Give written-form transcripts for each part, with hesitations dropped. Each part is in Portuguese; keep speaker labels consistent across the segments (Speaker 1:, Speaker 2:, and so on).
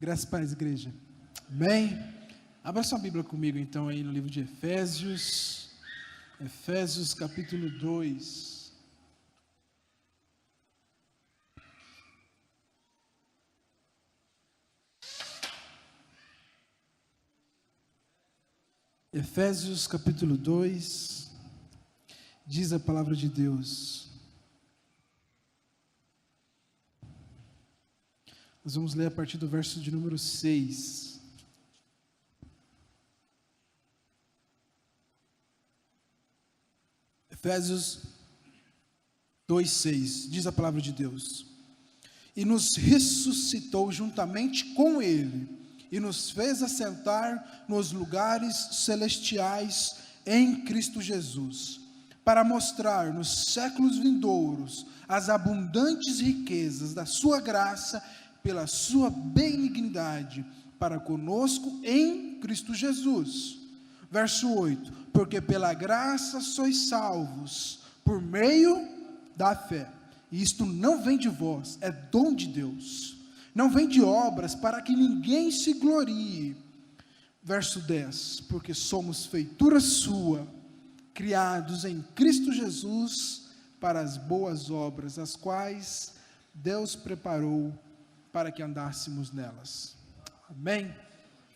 Speaker 1: Graças a Deus, igreja. Amém? Abra sua Bíblia comigo então aí no livro de Efésios. Efésios capítulo 2. Efésios capítulo 2. Diz a palavra de Deus. Nós vamos ler a partir do verso de número 6. Efésios 2:6, diz a palavra de Deus: E nos ressuscitou juntamente com Ele, e nos fez assentar nos lugares celestiais em Cristo Jesus, para mostrar nos séculos vindouros as abundantes riquezas da sua graça, pela sua benignidade para conosco em Cristo Jesus. Verso 8: Porque pela graça sois salvos, por meio da fé. E isto não vem de vós, é dom de Deus. Não vem de obras, para que ninguém se glorie. Verso 10: Porque somos feitura sua, criados em Cristo Jesus, para as boas obras, as quais Deus preparou para que andássemos nelas. Amém?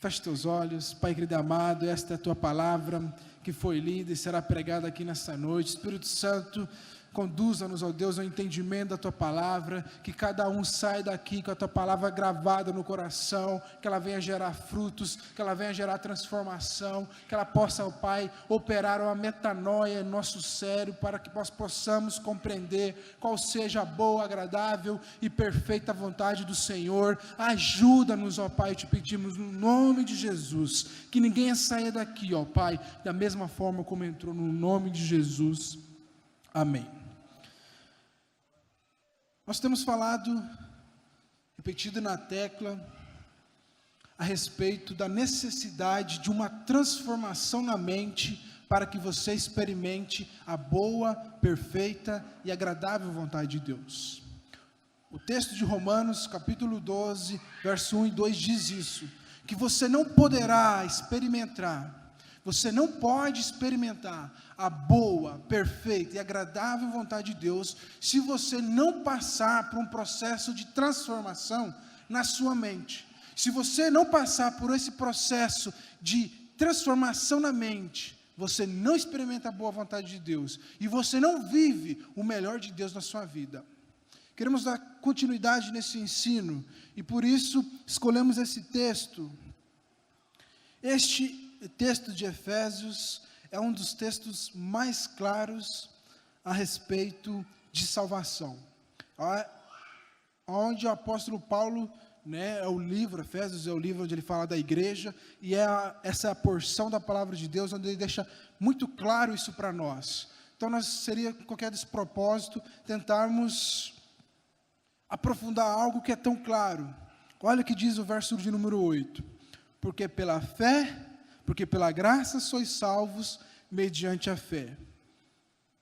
Speaker 1: Feche teus olhos. Pai querido amado, esta é a tua palavra que foi lida e será pregada aqui nesta noite. Espírito Santo, conduza-nos, ó Deus, ao entendimento da tua palavra, que cada um saia daqui com a tua palavra gravada no coração, que ela venha gerar frutos, que ela venha gerar transformação, que ela possa, ó Pai, operar uma metanoia em nosso cérebro, para que nós possamos compreender qual seja a boa, agradável e perfeita vontade do Senhor. Ajuda-nos, ó Pai, te pedimos no nome de Jesus, que ninguém saia daqui, ó Pai, da mesma forma como entrou, no nome de Jesus. Amém. Nós temos falado, repetido na tecla, a respeito da necessidade de uma transformação na mente, para que você experimente a boa, perfeita e agradável vontade de Deus. O texto de Romanos, capítulo 12, verso 1 e 2 diz isso, que você não poderá experimentar, você não pode experimentar a boa, perfeita e agradável vontade de Deus, se você não passar por um processo de transformação na sua mente. Se você não passar por esse processo de transformação na mente, você não experimenta a boa vontade de Deus, e você não vive o melhor de Deus na sua vida. Queremos dar continuidade nesse ensino, e por isso escolhemos esse texto. Este texto de Efésios é um dos textos mais claros a respeito de salvação. Onde o apóstolo Paulo, é o livro, Efésios é o livro onde ele fala da igreja, e essa é a porção da palavra de Deus, onde ele deixa muito claro isso para nós. Então, seria qualquer despropósito tentarmos aprofundar algo que é tão claro. Olha o que diz o verso de número 8. Porque pela fé, porque pela graça sois salvos mediante a fé.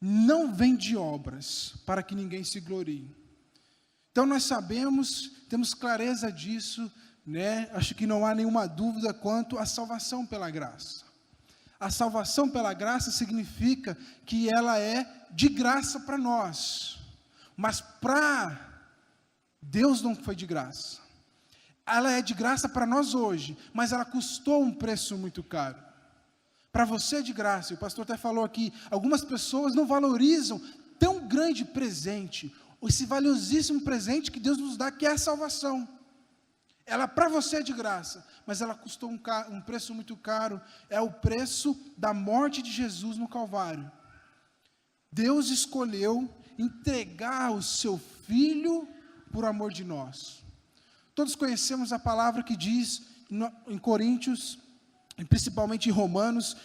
Speaker 1: Não vem de obras, para que ninguém se glorie. Então nós sabemos, temos clareza disso, acho que não há nenhuma dúvida quanto à salvação pela graça. A salvação pela graça significa que ela é de graça para nós. Mas para Deus não foi de graça. Ela é de graça para nós hoje, mas ela custou um preço muito caro. Para você é de graça, o pastor até falou aqui, algumas pessoas não valorizam tão grande presente, esse valiosíssimo presente que Deus nos dá, que é a salvação. Ela para você é de graça, mas ela custou um preço muito caro, é o preço da morte de Jesus no Calvário. Deus escolheu entregar o seu Filho por amor de nós. Todos conhecemos a palavra que diz em Coríntios, e principalmente em Romanos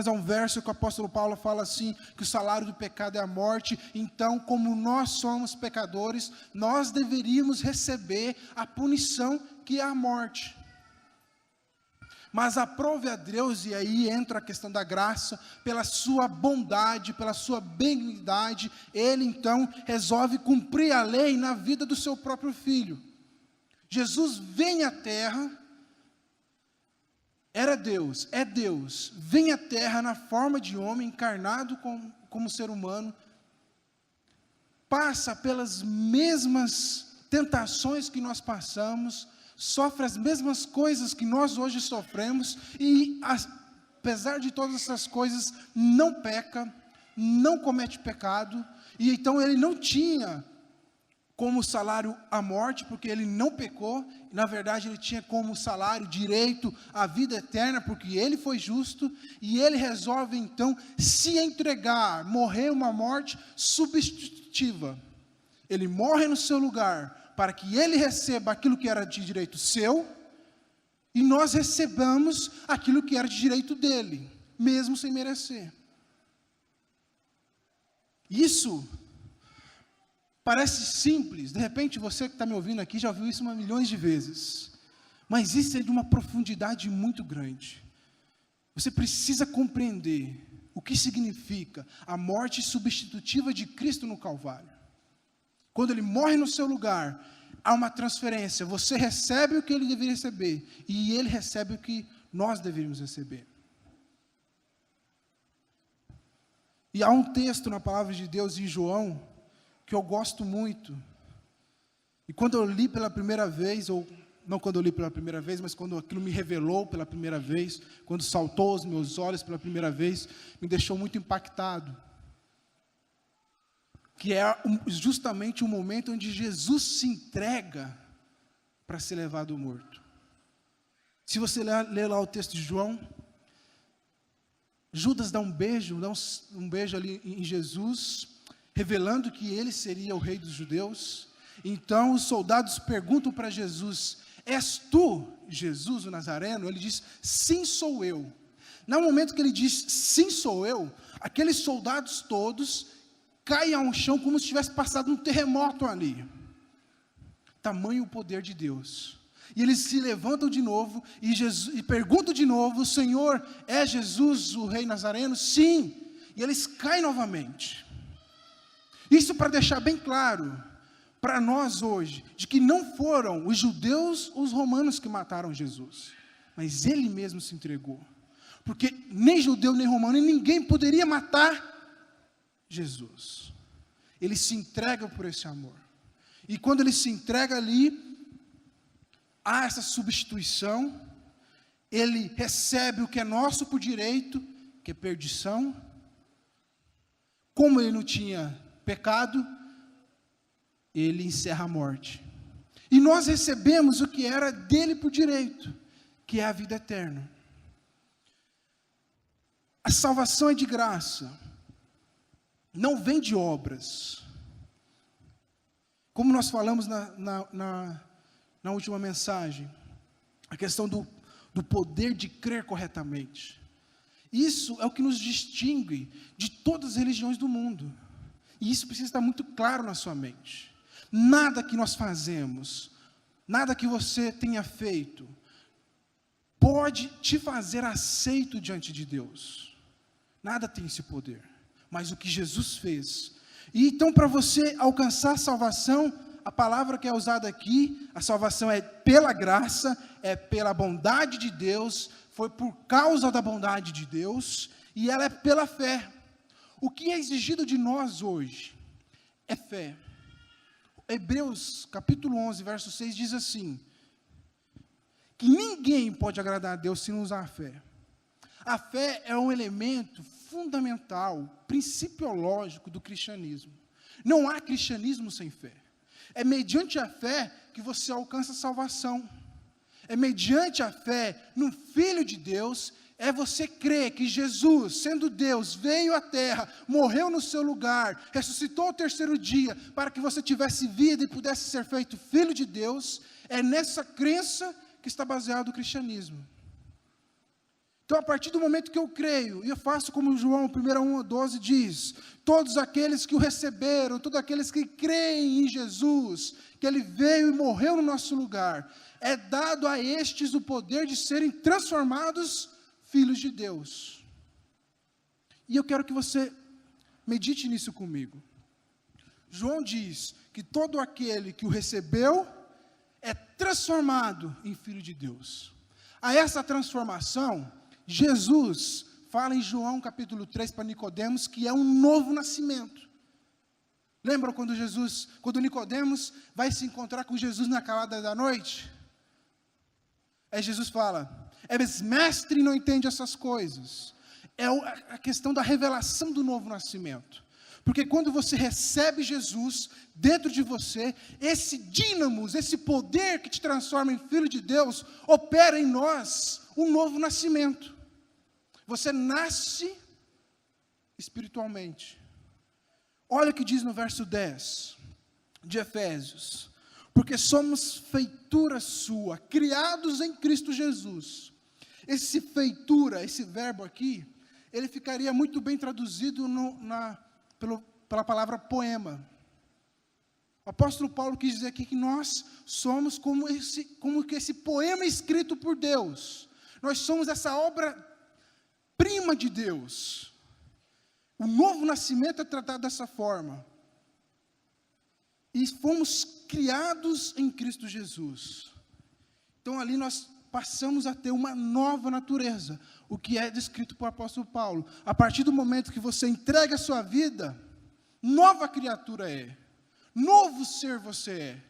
Speaker 1: há um verso que o apóstolo Paulo fala assim, que o salário do pecado é a morte. Então, como nós somos pecadores, nós deveríamos receber a punição que é a morte. Mas aprove a Deus, e aí entra a questão da graça, pela sua bondade, pela sua benignidade, Ele então resolve cumprir a lei na vida do seu próprio Filho. Jesus vem à terra, era Deus, é Deus, vem à terra na forma de homem, encarnado como ser humano, passa pelas mesmas tentações que nós passamos, sofre as mesmas coisas que nós hoje sofremos, e apesar de todas essas coisas, não peca, não comete pecado, e então ele não tinha como salário a morte, porque ele não pecou, na verdade ele tinha como salário direito à vida eterna, porque ele foi justo, e ele resolve então se entregar, morrer uma morte substitutiva. Ele morre no seu lugar, para que ele receba aquilo que era de direito seu, e nós recebamos aquilo que era de direito dele, mesmo sem merecer. Isso parece simples, de repente você que está me ouvindo aqui já ouviu isso milhões de vezes, mas isso é de uma profundidade muito grande. Você precisa compreender o que significa a morte substitutiva de Cristo no Calvário. Quando ele morre no seu lugar, há uma transferência, você recebe o que ele deveria receber, e ele recebe o que nós deveríamos receber. E há um texto na palavra de Deus em João, que eu gosto muito, e quando eu li pela primeira vez, ou não quando eu li pela primeira vez, mas quando aquilo me revelou pela primeira vez, quando saltou aos meus olhos pela primeira vez, me deixou muito impactado, que é justamente o momento onde Jesus se entrega para ser levado morto. Se você ler lá o texto de João, Judas dá um beijo ali em Jesus, revelando que ele seria o rei dos judeus. Então os soldados perguntam para Jesus: és tu Jesus o Nazareno? Ele diz: sim, sou eu. No momento que ele diz sim, sou eu, aqueles soldados todos caem ao chão como se tivesse passado um terremoto ali. Tamanho o poder de Deus. E eles se levantam de novo e perguntam de novo: Senhor, é Jesus o rei Nazareno? Sim. E eles caem novamente. Isso para deixar bem claro para nós hoje, de que não foram os judeus ou os romanos que mataram Jesus, mas ele mesmo se entregou, porque nem judeu nem romano, e ninguém poderia matar Jesus. Ele se entrega por esse amor, e quando ele se entrega ali, há essa substituição, ele recebe o que é nosso por direito, que é perdição. Como ele não tinha pecado, ele encerra a morte. E nós recebemos o que era dele por direito, que é a vida eterna. A salvação é de graça, não vem de obras. Como nós falamos na última mensagem, a questão do poder de crer corretamente. Isso é o que nos distingue de todas as religiões do mundo. E isso precisa estar muito claro na sua mente. Nada que nós fazemos, nada que você tenha feito, pode te fazer aceito diante de Deus. Nada tem esse poder, mas o que Jesus fez. E então, para você alcançar a salvação, a palavra que é usada aqui, a salvação é pela graça, é pela bondade de Deus, foi por causa da bondade de Deus, e ela é pela fé. O que é exigido de nós hoje é fé. Hebreus capítulo 11, verso 6 diz assim, que ninguém pode agradar a Deus se não usar a fé. A fé é um elemento fundamental, principiológico do cristianismo. Não há cristianismo sem fé. É mediante a fé que você alcança a salvação. É mediante a fé no Filho de Deus, é você crer que Jesus, sendo Deus, veio à terra, morreu no seu lugar, ressuscitou ao terceiro dia, para que você tivesse vida e pudesse ser feito Filho de Deus. É nessa crença que está baseado o cristianismo. Então, a partir do momento que eu creio, e eu faço como João 1:1-12 diz, todos aqueles que o receberam, todos aqueles que creem em Jesus, que ele veio e morreu no nosso lugar, é dado a estes o poder de serem transformados filhos de Deus. E eu quero que você medite nisso comigo. João diz que todo aquele que o recebeu, é transformado em filho de Deus. A essa transformação, Jesus fala em João capítulo 3 para Nicodemos que é um novo nascimento. Lembram quando Nicodemos vai se encontrar com Jesus na calada da noite? Aí Jesus fala, mestre não entende essas coisas. É a questão da revelação do novo nascimento. Porque quando você recebe Jesus dentro de você, esse dínamos, esse poder que te transforma em filho de Deus, opera em nós um novo nascimento. Você nasce espiritualmente. Olha o que diz no verso 10 de Efésios. Porque somos feitura sua, criados em Cristo Jesus. Esse feitura, esse verbo aqui, ele ficaria muito bem traduzido pela palavra poema. O apóstolo Paulo quis dizer aqui que nós somos como que esse poema escrito por Deus. Nós somos essa obra-prima de Deus. O novo nascimento é tratado dessa forma. E fomos criados em Cristo Jesus. Então ali nós passamos a ter uma nova natureza, o que é descrito por apóstolo Paulo. A partir do momento que você entrega a sua vida, nova criatura é, novo ser você é.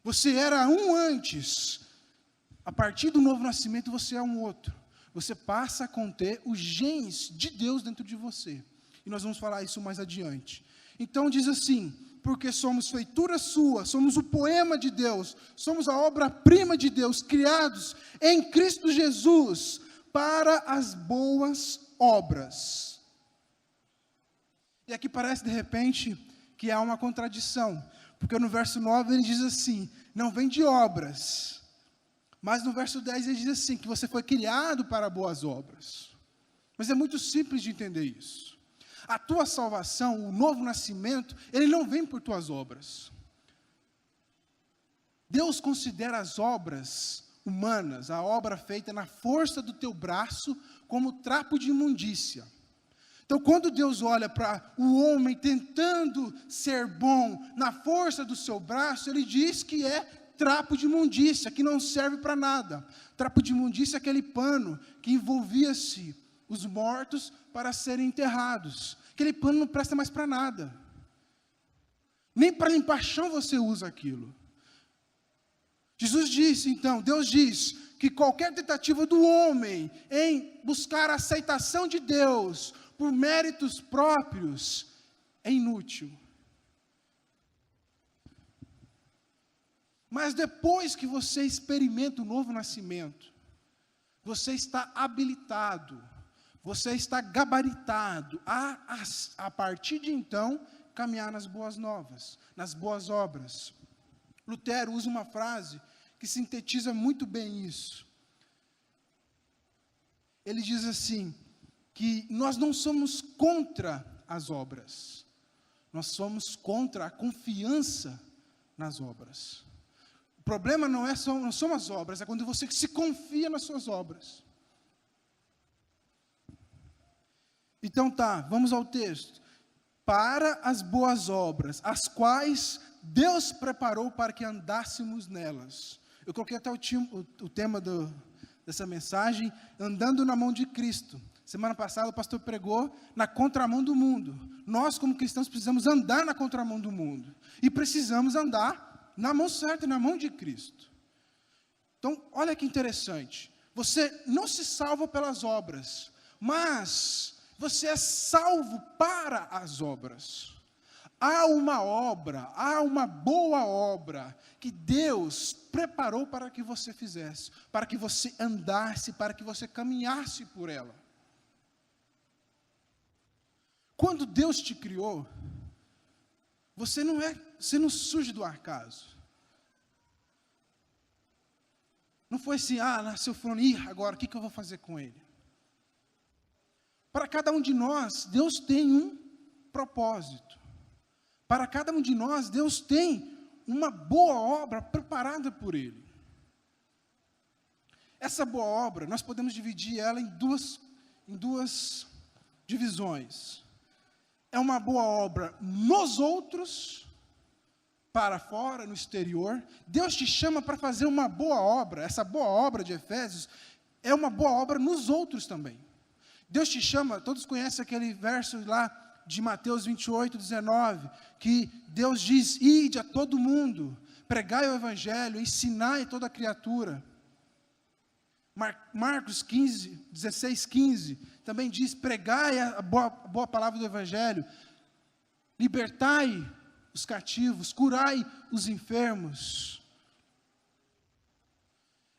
Speaker 1: Você era um antes, a partir do novo nascimento você é um outro. Você passa a conter os genes de Deus dentro de você. E nós vamos falar isso mais adiante. Então diz assim, porque somos feitura sua, somos o poema de Deus, somos a obra-prima de Deus, criados em Cristo Jesus, para as boas obras. E aqui parece de repente que há uma contradição, porque no verso 9 ele diz assim, não vem de obras, mas no verso 10 ele diz assim, que você foi criado para boas obras. Mas é muito simples de entender isso. A tua salvação, o novo nascimento, ele não vem por tuas obras. Deus considera as obras humanas, a obra feita na força do teu braço, como trapo de imundícia. Então, quando Deus olha para o homem tentando ser bom na força do seu braço, Ele diz que é trapo de imundícia, que não serve para nada. Trapo de imundícia é aquele pano que envolvia-se os mortos para serem enterrados. Aquele pano não presta mais para nada. Nem para limpar chão você usa aquilo. Jesus disse, então, Deus diz que qualquer tentativa do homem em buscar a aceitação de Deus por méritos próprios é inútil. Mas depois que você experimenta o novo nascimento, você está habilitado, você está gabaritado a partir de então, caminhar nas boas novas, nas boas obras. Lutero usa uma frase que sintetiza muito bem isso. Ele diz assim, que nós não somos contra as obras, nós somos contra a confiança nas obras. O problema não são as obras, é quando você se confia nas suas obras. Então vamos ao texto. Para as boas obras, as quais Deus preparou para que andássemos nelas. Eu coloquei até o tema dessa mensagem, andando na mão de Cristo. Semana passada o pastor pregou na contramão do mundo. Nós, como cristãos, precisamos andar na contramão do mundo. E precisamos andar na mão certa, na mão de Cristo. Então, olha que interessante. Você não se salva pelas obras, mas você é salvo para as obras. Há uma boa obra que Deus preparou para que você fizesse, para que você andasse, para que você caminhasse por ela. Quando Deus te criou, você não surge do acaso. Não foi assim, nasceu fulano, agora o que eu vou fazer com ele? Para cada um de nós, Deus tem um propósito. Para cada um de nós, Deus tem uma boa obra preparada por Ele. Essa boa obra, nós podemos dividir ela em duas divisões. É uma boa obra nos outros, para fora, no exterior. Deus te chama para fazer uma boa obra. Essa boa obra de Efésios é uma boa obra nos outros também. Deus te chama, todos conhecem aquele verso lá de Mateus 28, 19, que Deus diz: ide a todo mundo, pregai o evangelho, ensinai toda criatura. Marcos 16, 15, também diz: pregai a boa palavra do evangelho, libertai os cativos, curai os enfermos.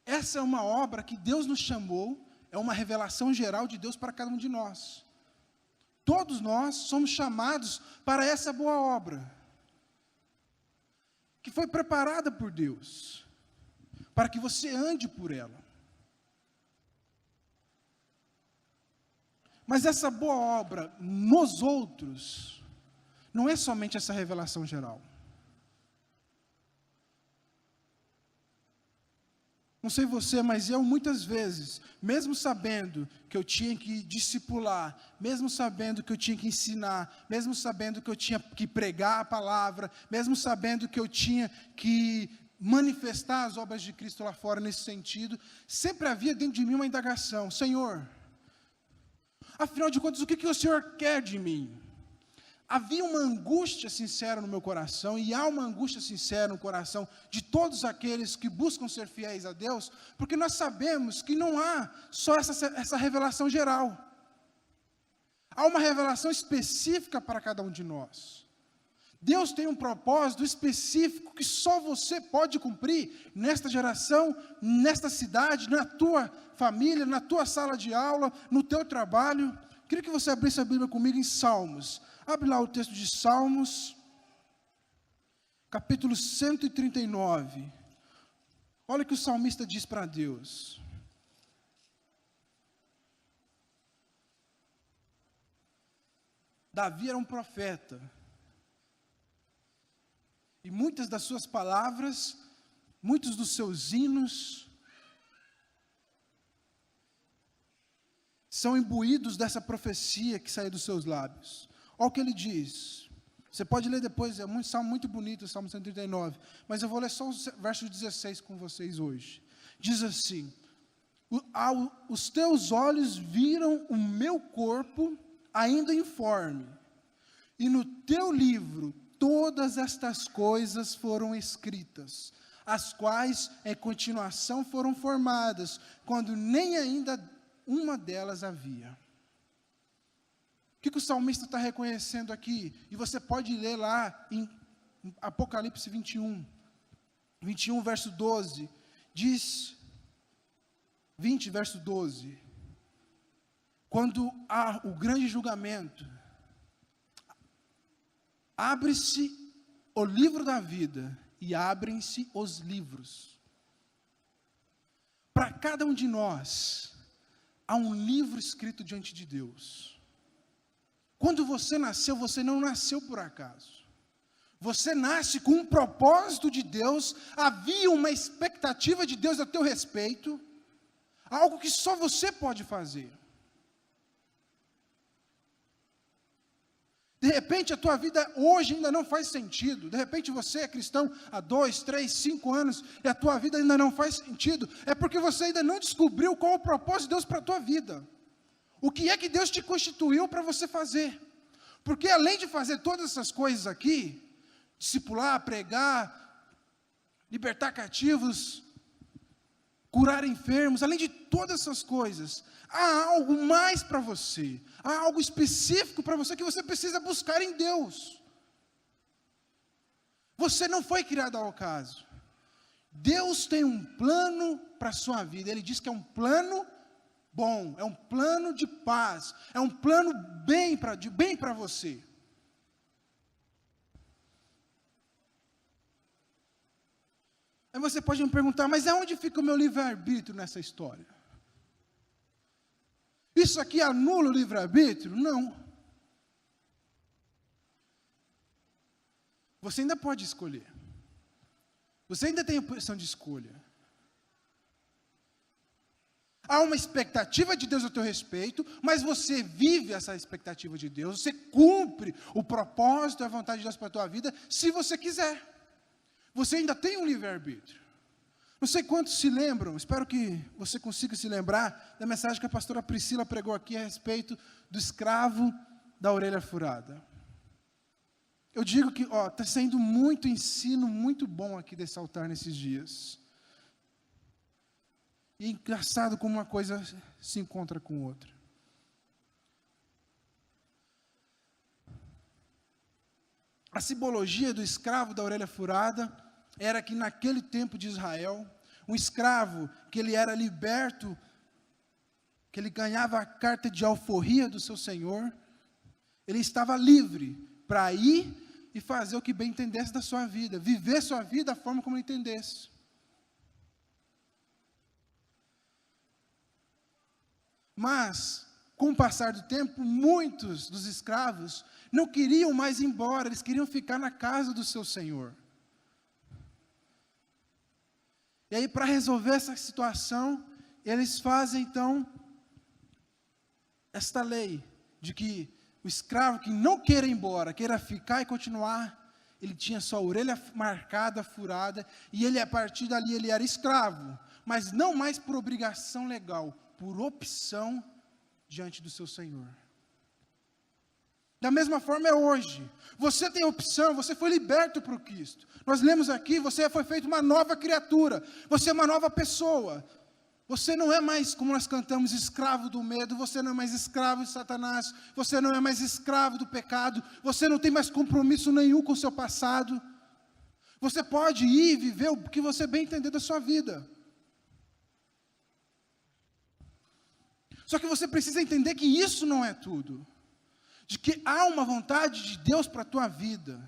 Speaker 1: Essa é uma obra que Deus nos chamou, é uma revelação geral de Deus para cada um de nós. Todos nós somos chamados para essa boa obra, que foi preparada por Deus, para que você ande por ela. Mas essa boa obra nos outros, não é somente essa revelação geral. Não sei você, mas eu muitas vezes, mesmo sabendo que eu tinha que discipular, mesmo sabendo que eu tinha que ensinar, mesmo sabendo que eu tinha que pregar a palavra, mesmo sabendo que eu tinha que manifestar as obras de Cristo lá fora nesse sentido, sempre havia dentro de mim uma indagação: Senhor, afinal de contas, o que o Senhor quer de mim? Havia uma angústia sincera no meu coração, e há uma angústia sincera no coração de todos aqueles que buscam ser fiéis a Deus, porque nós sabemos que não há só essa revelação geral. Há uma revelação específica para cada um de nós. Deus tem um propósito específico que só você pode cumprir nesta geração, nesta cidade, na tua família, na tua sala de aula, no teu trabalho. Queria que você abrisse a Bíblia comigo em Salmos. Abre lá o texto de Salmos, capítulo 139. Olha o que o salmista diz para Deus. Davi era um profeta. E muitas das suas palavras, muitos dos seus hinos, são imbuídos dessa profecia que sai dos seus lábios. Olha o que ele diz. Você pode ler depois, é um salmo muito bonito, o Salmo 139. Mas eu vou ler só o verso 16 com vocês hoje. Diz assim: os teus olhos viram o meu corpo ainda informe, e no teu livro todas estas coisas foram escritas, as quais em continuação foram formadas, quando nem ainda uma delas havia. O que o salmista está reconhecendo aqui? E você pode ler lá em Apocalipse 21, verso 12, diz, 20, verso 12, quando há o grande julgamento, abre-se o livro da vida e abrem-se os livros. Para cada um de nós, há um livro escrito diante de Deus. Quando você nasceu, você não nasceu por acaso. Você nasce com um propósito de Deus, havia uma expectativa de Deus a teu respeito, algo que só você pode fazer. De repente a tua vida hoje ainda não faz sentido. De repente você é cristão há 2, 3, 5 anos e a tua vida ainda não faz sentido. É porque você ainda não descobriu qual é o propósito de Deus para a tua vida. O que é que Deus te constituiu para você fazer? Porque além de fazer todas essas coisas aqui, discipular, pregar, libertar cativos, curar enfermos, além de todas essas coisas, há algo mais para você, há algo específico para você que você precisa buscar em Deus. Você não foi criado ao acaso. Deus tem um plano para a sua vida. Ele diz que é um plano bom, é um plano de paz, é um plano de bem para você. Aí você pode me perguntar, mas aonde fica o meu livre-arbítrio nessa história? Isso aqui anula o livre-arbítrio? Não. Você ainda pode escolher. Você ainda tem a opção de escolha. Há uma expectativa de Deus a teu respeito, mas você vive essa expectativa de Deus, você cumpre o propósito e a vontade de Deus para a tua vida, se você quiser. você ainda tem um livre-arbítrio. Não sei quantos se lembram, espero que você consiga se lembrar da mensagem que a pastora Priscila pregou aqui a respeito do escravo da orelha furada. Eu digo que está saindo muito ensino, muito bom aqui desse altar nesses dias. E é engraçado como uma coisa se encontra com outra. A simbologia do escravo da orelha furada era que naquele tempo de Israel, um escravo que ele era liberto, que ele ganhava a carta de alforria do seu senhor, ele estava livre para ir e fazer o que bem entendesse da sua vida, viver sua vida da forma como ele entendesse. Mas, com o passar do tempo, muitos dos escravos não queriam mais ir embora, eles queriam ficar na casa do seu senhor. E aí, para resolver essa situação, eles fazem, então, esta lei de que o escravo que não queira ir embora, queira ficar e continuar, ele tinha sua orelha marcada, furada, e ele, a partir dali, ele era escravo, mas não mais por obrigação legal, por opção diante do seu Senhor. Da mesma forma é hoje. Você tem opção, você foi liberto por Cristo. Nós lemos aqui, você foi feito uma nova criatura. Você é uma nova pessoa. Você não é mais, como nós cantamos, escravo do medo. Você não é mais escravo de Satanás. Você não é mais escravo do pecado. Você não tem mais compromisso nenhum com o seu passado. Você pode ir e viver o que você bem entender da sua vida. Só que você precisa entender que isso não é tudo. De que há uma vontade de Deus para a tua vida.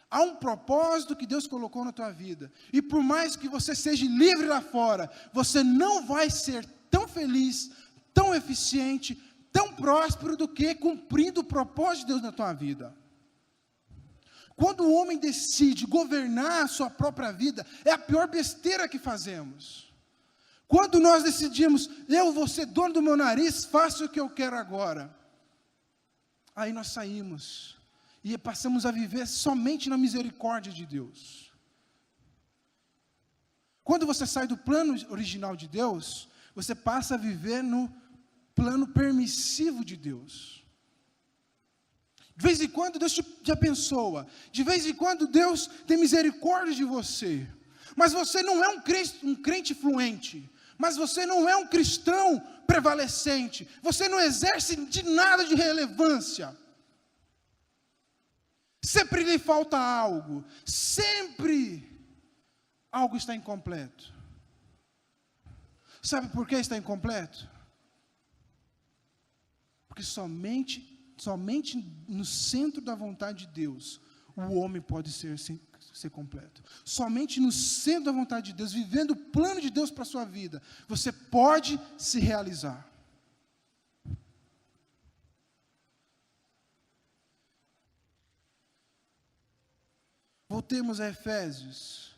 Speaker 1: Há um propósito que Deus colocou na tua vida. E por mais que você seja livre lá fora, você não vai ser tão feliz, tão eficiente, tão próspero do que cumprindo o propósito de Deus na tua vida. Quando o homem decide governar a sua própria vida, é a pior besteira que fazemos. Quando nós decidimos, eu vou ser dono do meu nariz, faço o que eu quero agora. Aí nós saímos e passamos a viver somente na misericórdia de Deus. Quando você sai do plano original de Deus, você passa a viver no plano permissivo de Deus. De vez em quando Deus te abençoa, de vez em quando Deus tem misericórdia de você, mas você não é um crente fluente, mas você não é um cristão prevalecente, você não exerce de nada de relevância, sempre lhe falta algo, sempre algo está incompleto. Sabe por que está incompleto? Porque somente no centro da vontade de Deus, o homem pode ser completo. Somente no centro da vontade de Deus, vivendo o plano de Deus para a sua vida, você pode se realizar. Voltemos a Efésios.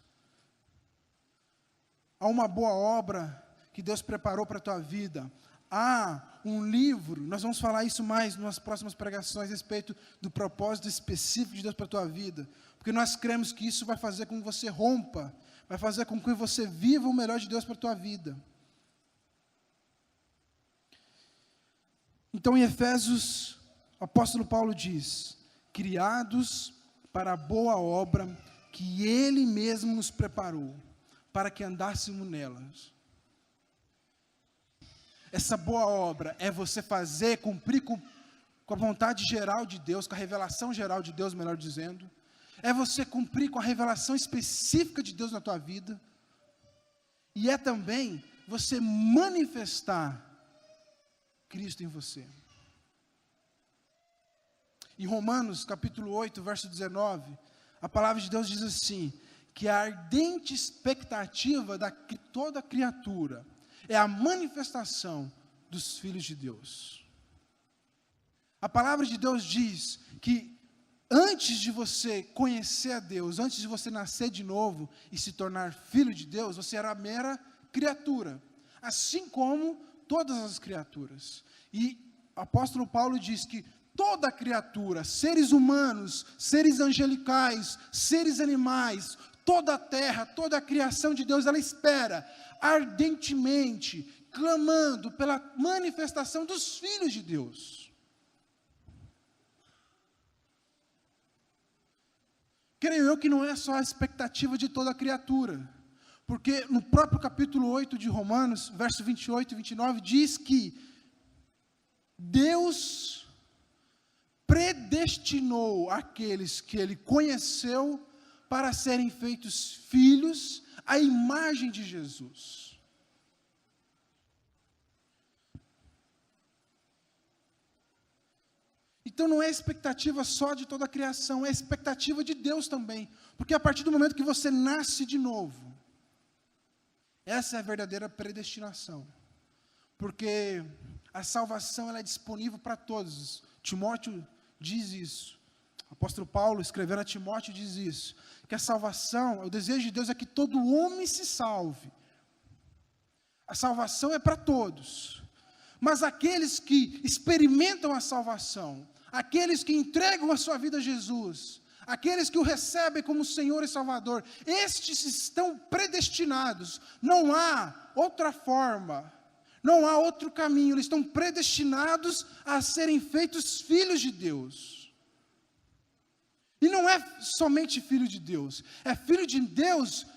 Speaker 1: Há uma boa obra que Deus preparou para a tua vida. Há um livro, nós vamos falar isso mais nas próximas pregações a respeito do propósito específico de Deus para a tua vida, porque nós cremos que isso vai fazer com que você rompa, vai fazer com que você viva o melhor de Deus para a tua vida. Então em Efésios, o apóstolo Paulo diz, criados para a boa obra que Ele mesmo nos preparou, para que andássemos nelas. Essa boa obra é você fazer, cumprir com a vontade geral de Deus, com a revelação geral de Deus, melhor dizendo. É você cumprir com a revelação específica de Deus na tua vida. E é também você manifestar Cristo em você. Em Romanos, capítulo 8, verso 19, a palavra de Deus diz assim, que a ardente expectativa de toda criatura é a manifestação dos filhos de Deus. A palavra de Deus diz que antes de você conhecer a Deus, antes de você nascer de novo e se tornar filho de Deus, você era mera criatura, assim como todas as criaturas. E o apóstolo Paulo diz que toda criatura, seres humanos, seres angelicais, seres animais, toda a terra, toda a criação de Deus, ela espera ardentemente, clamando pela manifestação dos filhos de Deus. Creio eu que não é só a expectativa de toda a criatura, porque no próprio capítulo 8 de Romanos, verso 28 e 29, diz que Deus predestinou aqueles que Ele conheceu para serem feitos filhos à imagem de Jesus. Então não é expectativa só de toda a criação, é expectativa de Deus também. Porque a partir do momento que você nasce de novo, essa é a verdadeira predestinação. Porque a salvação ela é disponível para todos. Timóteo diz isso. O apóstolo Paulo, escrevendo a Timóteo, diz isso. Que a salvação, o desejo de Deus é que todo homem se salve. A salvação é para todos. Mas aqueles que experimentam a salvação, aqueles que entregam a sua vida a Jesus, aqueles que o recebem como Senhor e Salvador, estes estão predestinados. Não há outra forma, não há outro caminho. Eles estão predestinados a serem feitos filhos de Deus. E não é somente filho de Deus, é filho de Deus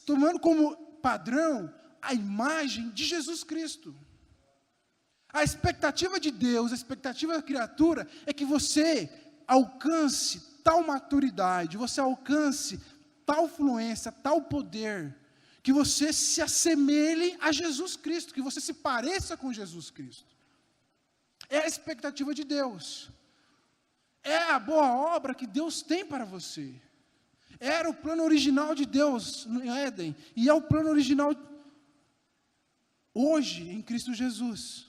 Speaker 1: tomando como padrão a imagem de Jesus Cristo. A expectativa de Deus, a expectativa da criatura é que você alcance tal maturidade, você alcance tal fluência, tal poder, que você se assemelhe a Jesus Cristo, que você se pareça com Jesus Cristo. É a expectativa de Deus. É a boa obra que Deus tem para você. Era o plano original de Deus no Éden, e é o plano original hoje em Cristo Jesus.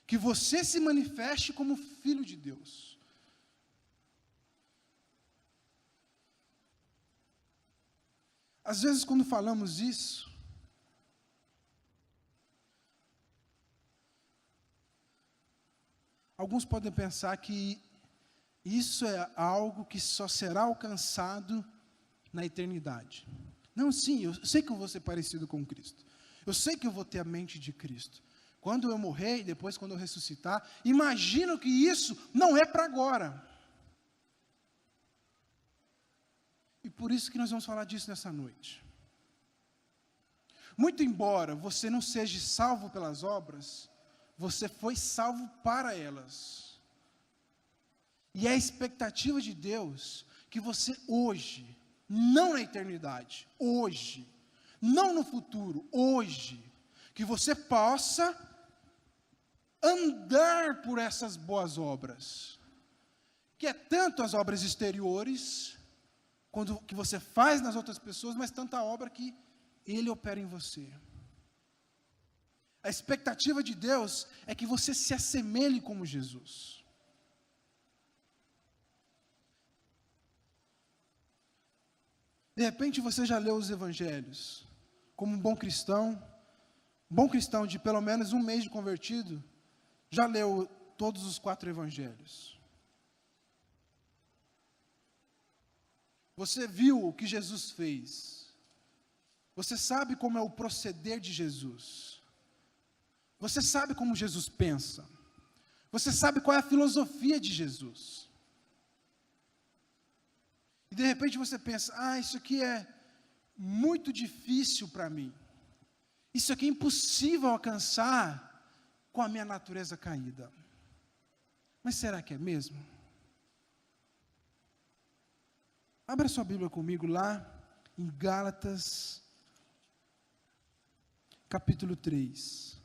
Speaker 1: Que você se manifeste como filho de Deus. Às vezes, quando falamos isso, alguns podem pensar que isso é algo que só será alcançado na eternidade. Não, sim, eu sei que eu vou ser parecido com Cristo. Eu sei que eu vou ter a mente de Cristo. Quando eu morrer e depois quando eu ressuscitar, imagino que isso não é para agora. E por isso que nós vamos falar disso nessa noite. Muito embora você não seja salvo pelas obras, você foi salvo para elas. E é a expectativa de Deus que você hoje, não na eternidade, hoje, não no futuro, hoje, que você possa andar por essas boas obras, que é tanto as obras exteriores, que você faz nas outras pessoas, mas tanta obra que Ele opera em você. A expectativa de Deus é que você se assemelhe como Jesus. De repente você já leu os evangelhos, como um bom cristão de pelo menos um mês de convertido, já leu todos os 4 evangelhos. Você viu o que Jesus fez. Você sabe como é o proceder de Jesus. Você sabe como Jesus pensa. Você sabe qual é a filosofia de Jesus. E de repente você pensa, isso aqui é muito difícil para mim. Isso aqui é impossível alcançar com a minha natureza caída. Mas será que é mesmo? Abra sua Bíblia comigo lá em Gálatas, capítulo 3.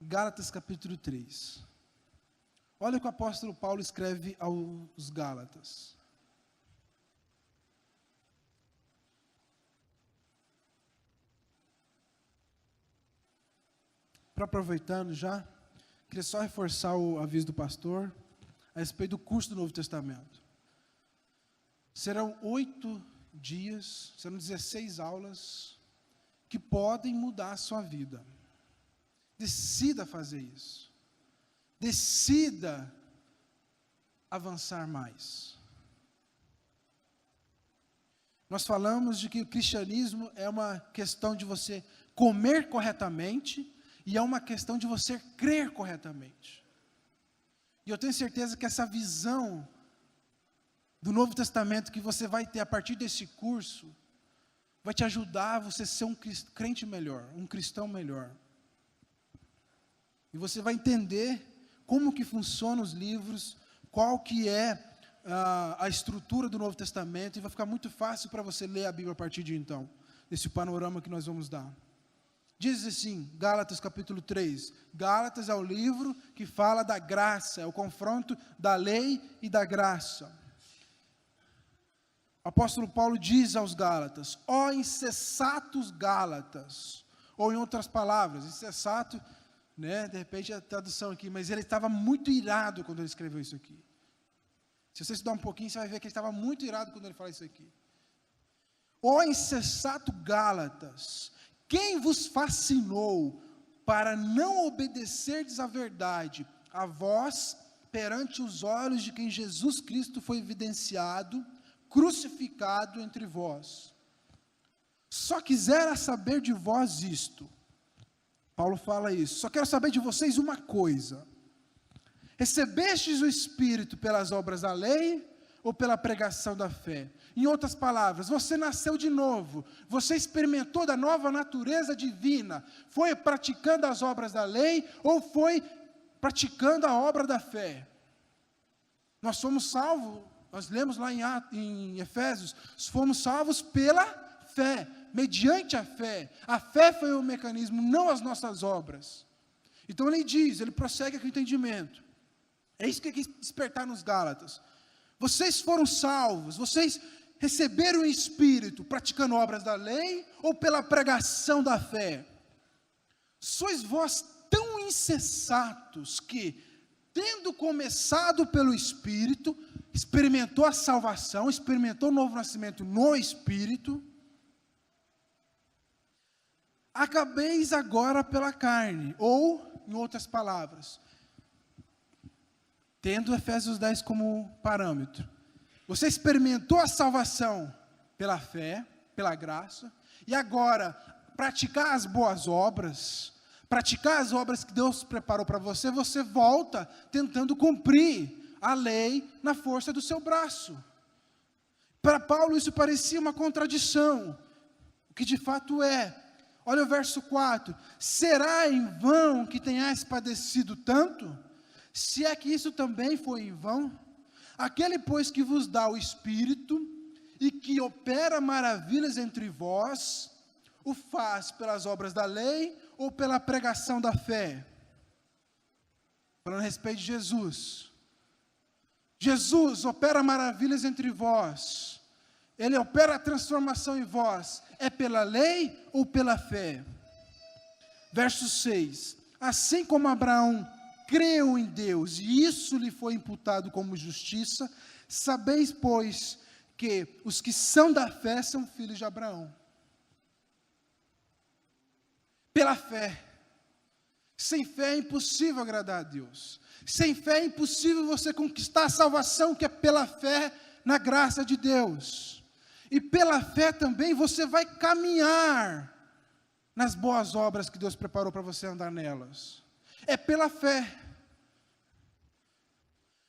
Speaker 1: Gálatas, capítulo 3. Olha o que o apóstolo Paulo escreve aos Gálatas. Para aproveitando já, queria só reforçar o aviso do pastor a respeito do curso do Novo Testamento. Serão 8 dias, serão 16 aulas que podem mudar a sua vida. Decida fazer isso. Decida avançar mais. nós falamos de que o cristianismo é uma questão de você comer corretamente e é uma questão de você crer corretamente. E eu tenho certeza que essa visão do Novo Testamento que você vai ter a partir desse curso vai te ajudar a você ser um crente melhor, um cristão melhor. E você vai entender como que funcionam os livros, qual que é a estrutura do Novo Testamento, e vai ficar muito fácil para você ler a Bíblia a partir de então, desse panorama que nós vamos dar. Diz assim, Gálatas capítulo 3, Gálatas é o livro que fala da graça, é o confronto da lei e da graça. O apóstolo Paulo diz aos Gálatas, ó insensatos Gálatas, ou em outras palavras, insensato, né, de repente a tradução aqui, mas ele estava muito irado quando ele escreveu isso aqui. Se você estudar um pouquinho, você vai ver que ele estava muito irado quando ele fala isso aqui. Ó insensato Gálatas, quem vos fascinou para não obedecerdes à verdade, a vós, perante os olhos de quem Jesus Cristo foi evidenciado, crucificado entre vós? Só quisera saber de vós isto. Paulo fala isso. Só quero saber de vocês uma coisa. Recebestes o Espírito pelas obras da lei ou pela pregação da fé? Em outras palavras, você nasceu de novo, você experimentou da nova natureza divina, foi praticando as obras da lei ou foi praticando a obra da fé? Nós somos salvos, nós lemos lá em Efésios, fomos salvos pela fé, mediante a fé. A fé foi o mecanismo, não as nossas obras. Então ele diz, ele prossegue com o entendimento. É isso que ele quis despertar nos Gálatas. Vocês foram salvos, vocês receberam o Espírito praticando obras da lei ou pela pregação da fé? Sois vós tão insensatos que, tendo começado pelo Espírito, experimentou a salvação, experimentou o novo nascimento no Espírito, acabeis agora pela carne, ou, em outras palavras, tendo Efésios 10 como parâmetro, você experimentou a salvação pela fé, pela graça, e agora, praticar as boas obras, praticar as obras que Deus preparou para você, você volta tentando cumprir a lei na força do seu braço. Para Paulo isso parecia uma contradição, o que de fato é. Olha o verso 4, será em vão que tenhais padecido tanto? Se é que isso também foi em vão? Aquele, pois, que vos dá o Espírito, e que opera maravilhas entre vós, o faz pelas obras da lei, ou pela pregação da fé? Falando a respeito de Jesus. Jesus opera maravilhas entre vós, Ele opera a transformação em vós, é pela lei ou pela fé? Verso 6, assim como Abraão creu em Deus, e isso lhe foi imputado como justiça, sabeis, pois, que os que são da fé são filhos de Abraão. Pela fé. Sem fé é impossível agradar a Deus. Sem fé é impossível você conquistar a salvação que é pela fé na graça de Deus. E pela fé também você vai caminhar nas boas obras que Deus preparou para você andar nelas. É pela fé.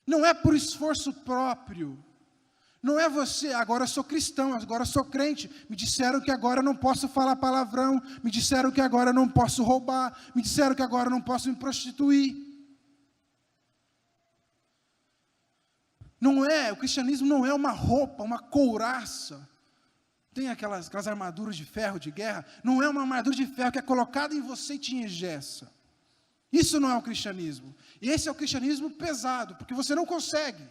Speaker 1: Não é por esforço próprio. Não é você, agora eu sou cristão, agora eu sou crente, me disseram que agora eu não posso falar palavrão, me disseram que agora eu não posso roubar, me disseram que agora eu não posso me prostituir. Não é, o cristianismo não é uma roupa, uma couraça. Tem aquelas armaduras de ferro de guerra, não é uma armadura de ferro que é colocada em você e te engessa. Isso não é o cristianismo. E esse é o cristianismo pesado, porque você não consegue.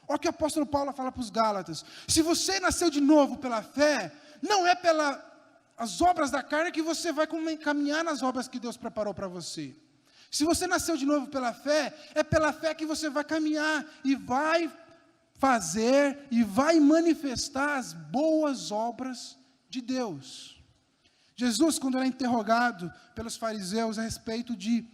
Speaker 1: Olha o que o apóstolo Paulo fala para os Gálatas. Se você nasceu de novo pela fé, não é pelas obras da carne que você vai caminhar nas obras que Deus preparou para você. Se você nasceu de novo pela fé, é pela fé que você vai caminhar e vai fazer e vai manifestar as boas obras de Deus. Jesus, quando era interrogado pelos fariseus a respeito de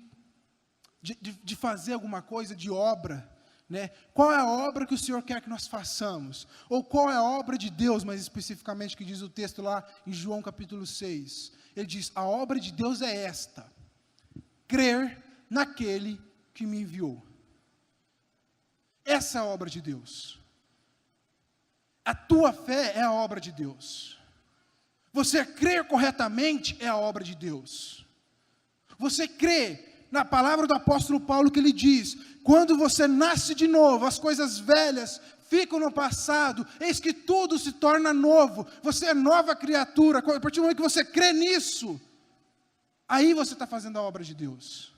Speaker 1: fazer alguma coisa, de obra, né? Qual é a obra que o Senhor quer que nós façamos? Ou qual é a obra de Deus, mais especificamente, que diz o texto lá em João capítulo 6? Ele diz, a obra de Deus é esta: crer naquele que me enviou. Essa é a obra de Deus. A tua fé é a obra de Deus. Você crer corretamente é a obra de Deus. Você crê na palavra do apóstolo Paulo, que ele diz, quando você nasce de novo, as coisas velhas ficam no passado, eis que tudo se torna novo, você é nova criatura. A partir do momento que você crê nisso, aí você está fazendo a obra de Deus.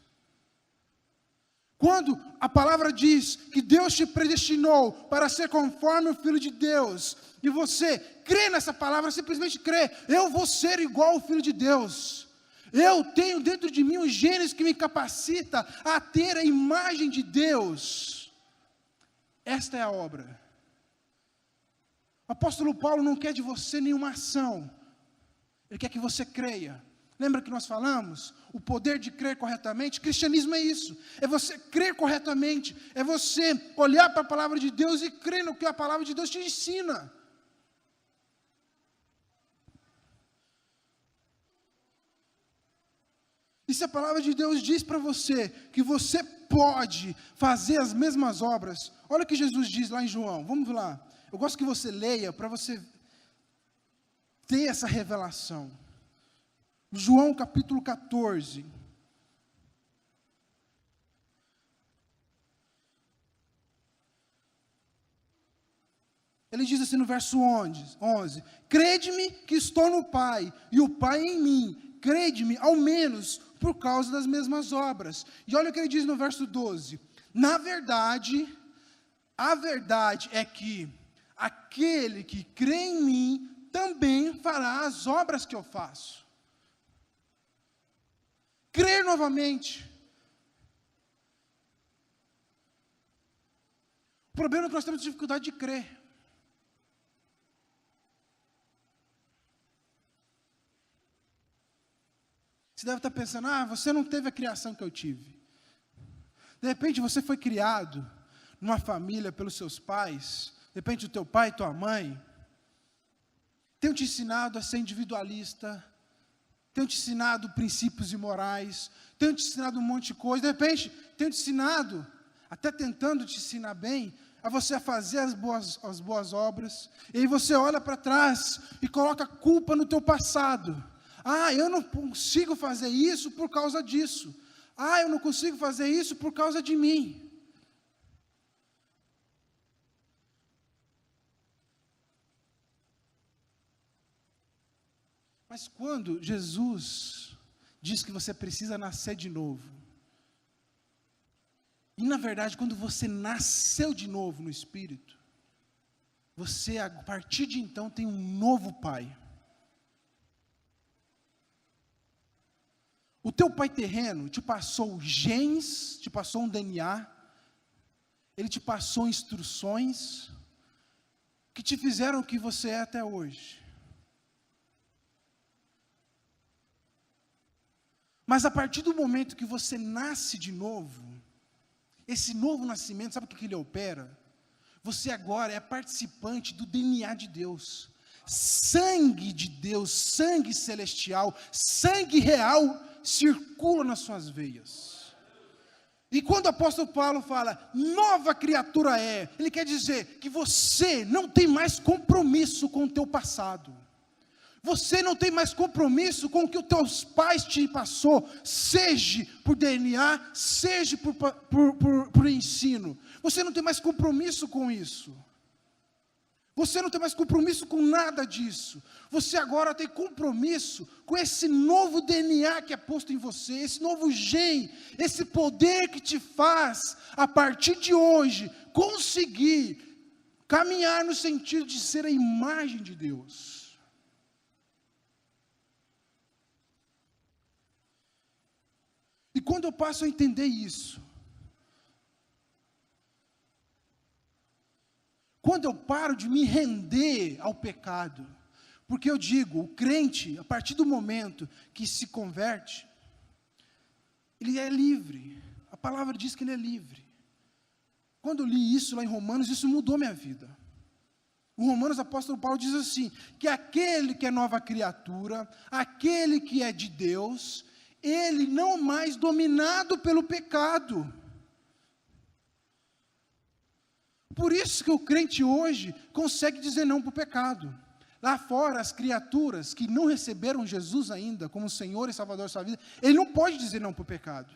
Speaker 1: Quando a palavra diz que Deus te predestinou para ser conforme o Filho de Deus, e você crê nessa palavra, simplesmente crê, eu vou ser igual ao Filho de Deus. Eu tenho dentro de mim os genes que me capacita a ter a imagem de Deus. Esta é a obra. O apóstolo Paulo não quer de você nenhuma ação. Ele quer que você creia. Lembra que nós falamos? O poder de crer corretamente. Cristianismo é isso. É você crer corretamente. É você olhar para a palavra de Deus e crer no que a palavra de Deus te ensina. E se a palavra de Deus diz para você que você pode fazer as mesmas obras, olha o que Jesus diz lá em João, vamos lá. Eu gosto que você leia para você ter essa revelação. João capítulo 14. Ele diz assim no verso 11: crede-me que estou no Pai, e o Pai em mim, crede-me ao menos por causa das mesmas obras. E olha o que ele diz no verso 12: na verdade, a verdade é que aquele que crê em mim também fará as obras que eu faço. Crer novamente. O problema é que nós temos dificuldade de crer. Você deve estar pensando, você não teve a criação que eu tive. De repente você foi criado numa família pelos seus pais, de repente o teu pai e tua mãe tenham te ensinado a ser individualista, tenham te ensinado princípios imorais, tenham te ensinado um monte de coisa, de repente tenham te ensinado, até tentando te ensinar bem, a você a fazer as boas obras, e aí você olha para trás e coloca a culpa no teu passado. Eu não consigo fazer isso por causa disso. Eu não consigo fazer isso por causa de mim. Mas quando Jesus diz que você precisa nascer de novo, e na verdade quando você nasceu de novo no Espírito, você a partir de então tem um novo pai. O teu pai terreno te passou genes, te passou um DNA, ele te passou instruções, que te fizeram o que você é até hoje. Mas a partir do momento que você nasce de novo, esse novo nascimento, sabe o que ele opera? Você agora é participante do DNA de Deus. Sangue de Deus, sangue celestial, sangue real, circula nas suas veias. E quando o apóstolo Paulo fala, nova criatura é, ele quer dizer que você não tem mais compromisso com o teu passado. Você não tem mais compromisso com o que os teus pais te passou, seja por DNA, seja por ensino. Você não tem mais compromisso com isso. Você não tem mais compromisso com nada disso. Você agora tem compromisso com esse novo DNA que é posto em você, esse novo gene, esse poder que te faz, a partir de hoje, conseguir caminhar no sentido de ser a imagem de Deus. E quando eu passo a entender isso, quando eu paro de me render ao pecado, porque eu digo, o crente, a partir do momento que se converte, ele é livre, a palavra diz que ele é livre. Quando eu li isso lá em Romanos, isso mudou minha vida. Em Romanos, o apóstolo Paulo diz assim, que aquele que é nova criatura, aquele que é de Deus, ele não é mais dominado pelo pecado. Por isso que o crente hoje consegue dizer não para o pecado. Lá fora, as criaturas que não receberam Jesus ainda como Senhor e Salvador da sua vida, ele não pode dizer não para o pecado.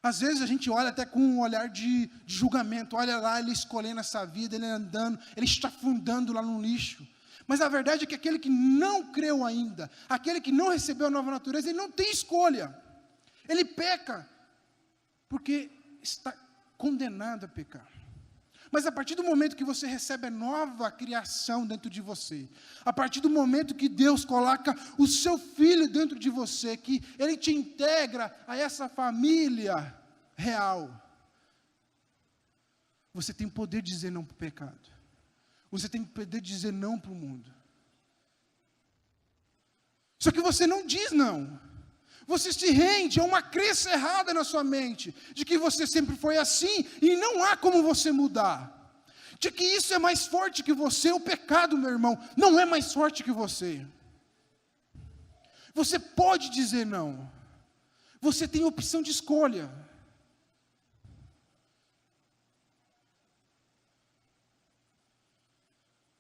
Speaker 1: Às vezes a gente olha até com um olhar de julgamento, olha lá ele escolhendo essa vida, ele andando, ele está afundando lá no lixo. Mas a verdade é que aquele que não creu ainda, aquele que não recebeu a nova natureza, ele não tem escolha. Ele peca, porque está condenado a pecar. Mas a partir do momento que você recebe a nova criação dentro de você, a partir do momento que Deus coloca o seu filho dentro de você, que ele te integra a essa família real, você tem poder de dizer não para o pecado. Você tem poder de dizer não para o mundo. Só que você não diz não. Você se rende a uma crença errada na sua mente, de que você sempre foi assim, e não há como você mudar, de que isso é mais forte que você. O pecado, meu irmão, não é mais forte que você. Você pode dizer não, você tem opção de escolha.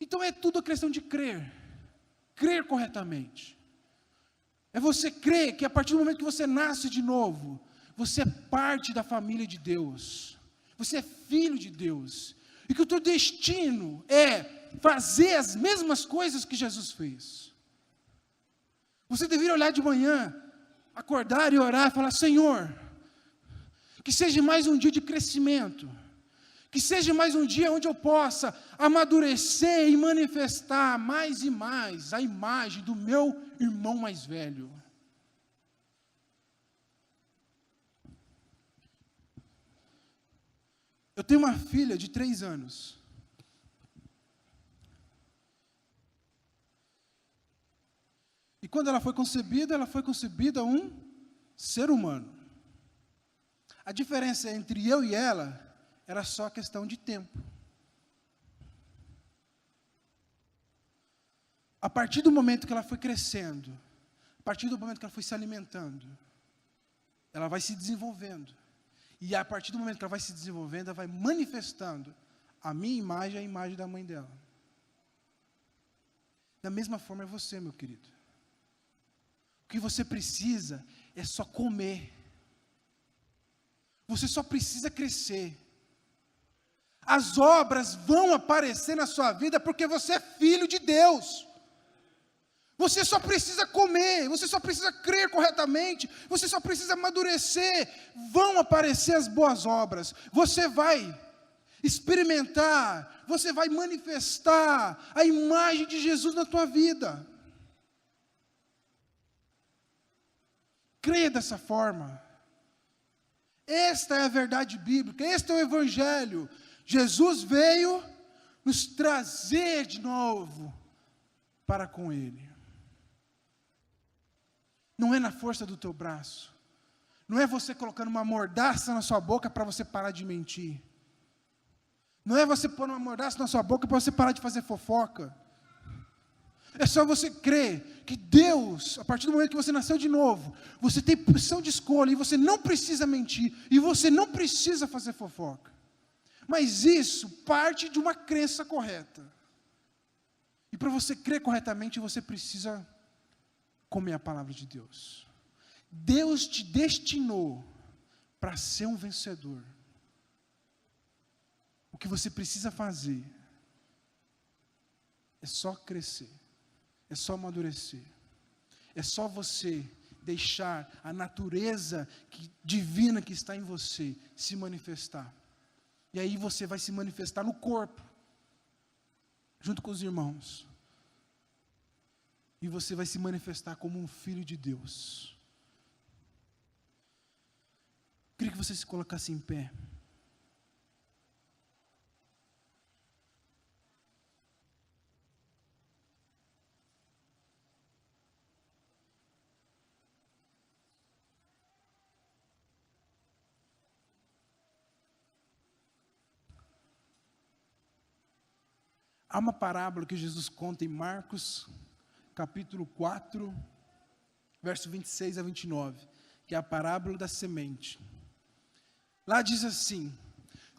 Speaker 1: Então é tudo a questão de crer corretamente. É você crer que a partir do momento que você nasce de novo, você é parte da família de Deus. Você é filho de Deus. E que o teu destino é fazer as mesmas coisas que Jesus fez. Você deveria olhar de manhã, acordar e orar e falar: Senhor, que seja mais um dia de crescimento. Que seja mais um dia onde eu possa amadurecer e manifestar mais e mais a imagem do meu irmão mais velho. Eu tenho uma filha de 3 anos. E quando ela foi concebida um ser humano. A diferença entre eu e ela era só questão de tempo. A partir do momento que ela foi crescendo, a partir do momento que ela foi se alimentando, ela vai se desenvolvendo. E a partir do momento que ela vai se desenvolvendo, ela vai manifestando a minha imagem e a imagem da mãe dela. Da mesma forma é você, meu querido. O que você precisa é só comer. Você só precisa crescer. As obras vão aparecer na sua vida porque você é filho de Deus. Você só precisa comer, você só precisa crer corretamente, você só precisa amadurecer. Vão aparecer as boas obras. Você vai experimentar, você vai manifestar a imagem de Jesus na tua vida. Creia dessa forma. Esta é a verdade bíblica, este é o Evangelho. Jesus veio nos trazer de novo para com Ele. Não é na força do teu braço. Não é você colocando uma mordaça na sua boca para você parar de mentir. Não é você pôr uma mordaça na sua boca para você parar de fazer fofoca. É só você crer que Deus, a partir do momento que você nasceu de novo, você tem opção de escolha e você não precisa mentir e você não precisa fazer fofoca. Mas isso parte de uma crença correta. E para você crer corretamente, você precisa comer a palavra de Deus. Deus te destinou para ser um vencedor. O que você precisa fazer é só crescer, é só amadurecer, é só você deixar a natureza divina que está em você se manifestar. E aí você vai se manifestar no corpo, junto com os irmãos. E você vai se manifestar como um filho de Deus. Queria que você se colocasse em pé. Há uma parábola que Jesus conta em Marcos, capítulo 4, verso 26 a 29, que é a parábola da semente. Lá diz assim,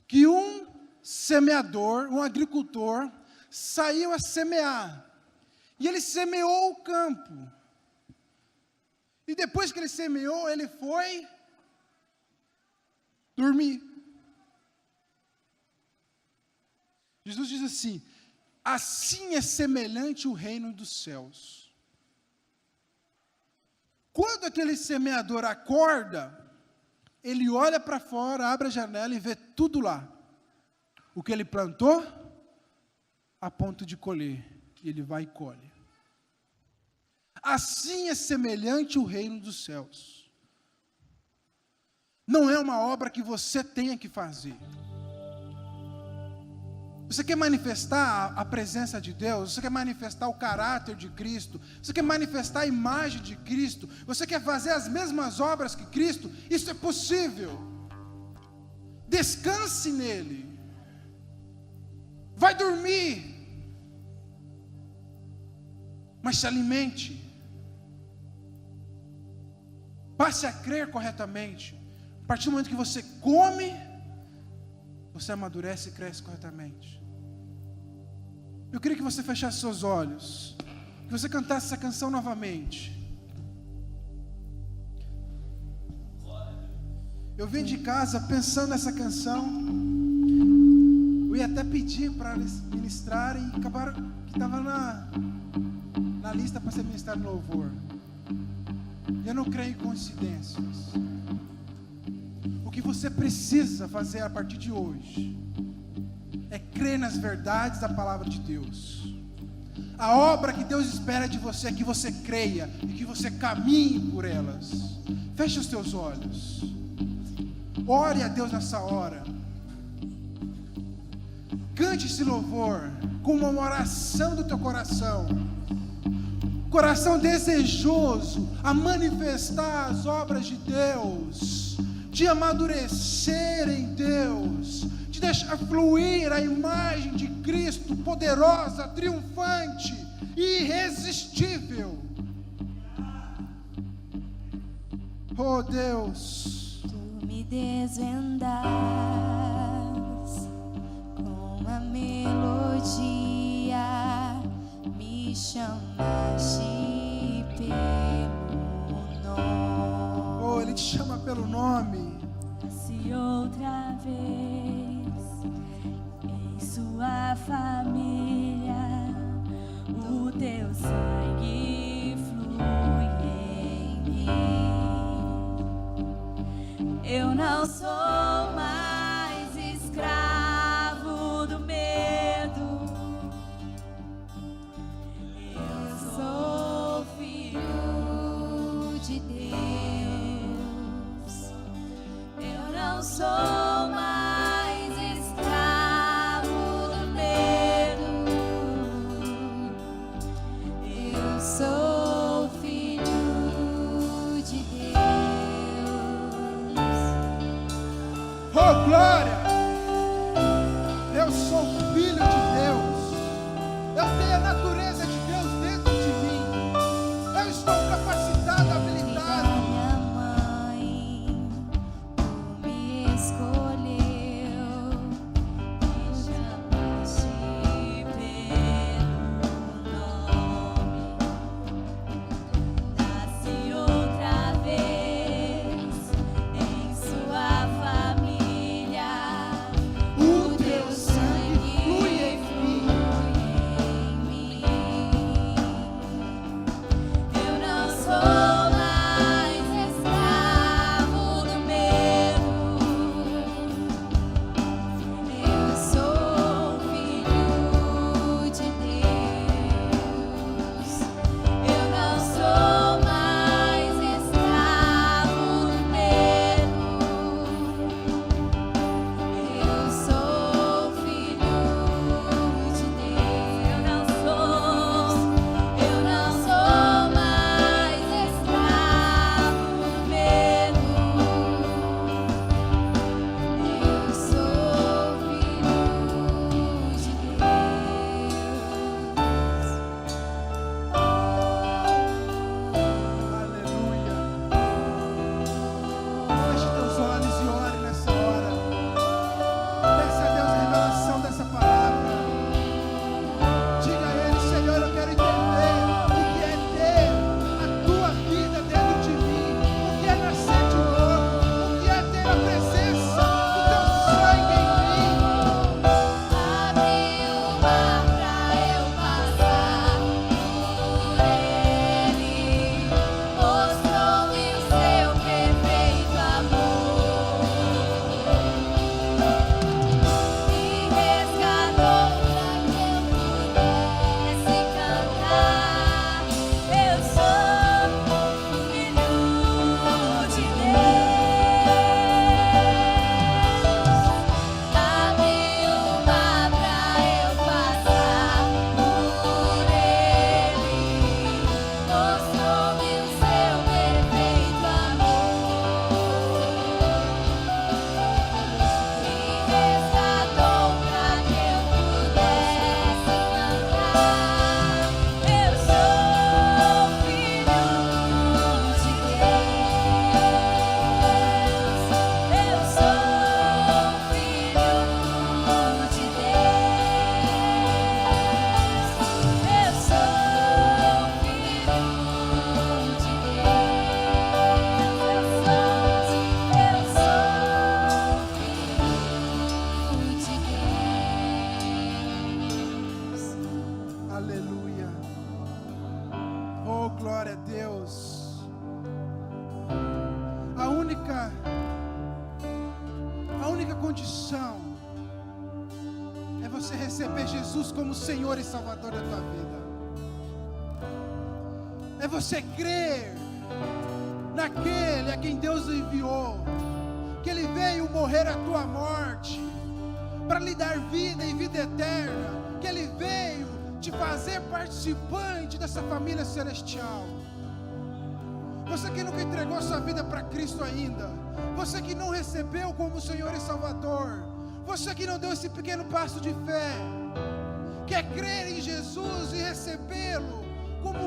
Speaker 1: que um semeador, um agricultor, saiu a semear, e ele semeou o campo, e depois que ele semeou, ele foi dormir. Jesus diz assim, assim é semelhante o reino dos céus. Quando aquele semeador acorda, ele olha para fora, abre a janela e vê tudo lá. O que ele plantou, a ponto de colher. E ele vai e colhe. Assim é semelhante o reino dos céus. Não é uma obra que você tenha que fazer. Você quer manifestar a presença de Deus? Você quer manifestar o caráter de Cristo? Você quer manifestar a imagem de Cristo? Você quer fazer as mesmas obras que Cristo? Isso é possível. Descanse nele. Vai dormir. Mas se alimente. Passe a crer corretamente. A partir do momento que você come, você amadurece e cresce corretamente. Eu queria que você fechasse seus olhos, que você cantasse essa canção novamente. Eu vim de casa pensando nessa canção. Eu ia até pedir para eles ministrarem, e acabaram que estava na lista para ser ministrado no louvor. Eu não creio em coincidências. O que você precisa fazer a partir de hoje é crer nas verdades da palavra de Deus. A obra que Deus espera de você é que você creia e que você caminhe por elas. Feche os teus olhos. Ore a Deus nessa hora. Cante esse louvor com uma oração do teu coração. Coração desejoso a manifestar as obras de Deus, de amadurecer em Deus, de deixar fluir a imagem de Cristo poderosa, triunfante, irresistível. Oh Deus,
Speaker 2: Tu me desvendas com a melodia, me chamaste pelo nome.
Speaker 1: oh, Ele te chama pelo nome.
Speaker 2: Se outra vez em sua família o teu sangue flui em mim, eu não sou mais escravo do medo, eu sou filho de Deus, eu não sou mais escravo do medo, eu sou filho de Deus.
Speaker 1: Oh glória! Eu sou filho de Deus. Eu tenho a natureza de Deus dentro de mim. Eu estou capacitado, habilitado.
Speaker 2: Minha mãe, tu me escolheu, me chamaste pelo nome, nasci outra vez em sua família,
Speaker 1: única condição é você receber Jesus como Senhor e Salvador da tua vida. É você crer naquele a quem Deus enviou, que Ele veio morrer a tua morte para lhe dar vida e vida eterna, que Ele veio te fazer participante dessa família celestial. Você que nunca entregou sua vida para Cristo ainda, você que não recebeu como Senhor e Salvador, você que não deu esse pequeno passo de fé, quer crer em Jesus e recebê-lo como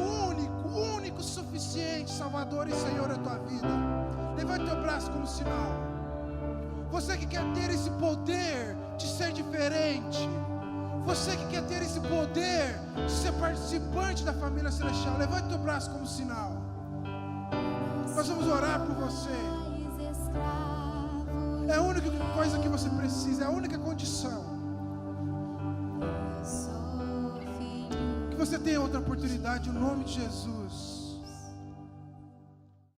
Speaker 1: único, suficiente Salvador e Senhor da tua vida, levante teu braço como sinal. Você que quer ter esse poder de ser diferente, você que quer ter esse poder de ser participante da família celestial, levante teu braço como sinal. Nós vamos orar por você. É a única coisa que você precisa, é a única condição. Que você tenha outra oportunidade, em nome de Jesus.